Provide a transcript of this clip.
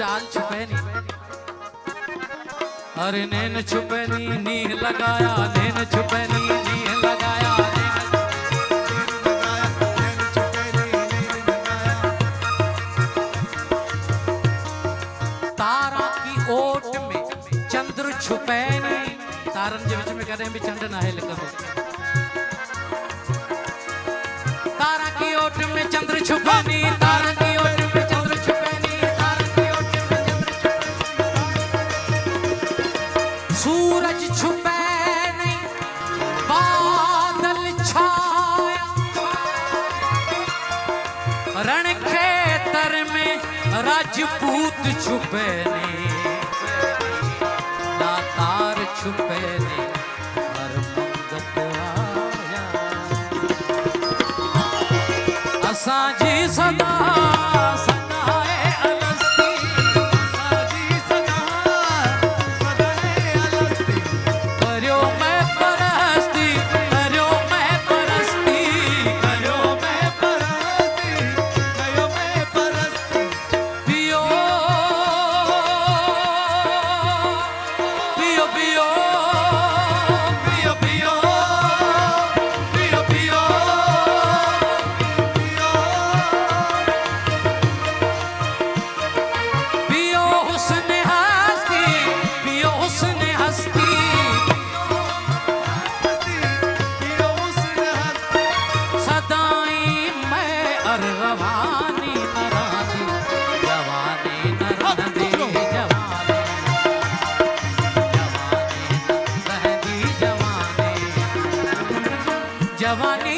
चाल छुपे नी, अरे नैन छुपे नी नीह लगाया, नैन छुपे नी नीह लगाया, तारा की ओट में चंद्र छुपे नी, तारन जे विच में कदें भी चंड ना है लिखंदो, तारा की ओट में चंद्र छुपे नी, तारा की ओट में चंद्र छुपे नी, तारा की ओट में चंद्र छुपे नी, सूरज छुपे नहीं बादल छाया, रण खेतर में राजपूत छुपे नहीं, दातार छुपे नहीं हर मंगत आया, असांजी सदा सदाए अलस्ती, असांजी सदा सदाए अलस्ती, करियो मैं परस्ती, करियो मैं परस्ती, करियो मैं परस्ती, करियो मैं परस्ती, पियो पियो पियो पियो पियो पियो पियो पियो हुस्न हस्ती, पियो हुस्न हस्ती, पियो हुस्न हस्ती, सदाई मैं अरवानी नरादी, जवानी नरदी जवानी, जवानी नरदी जवानी, जवानी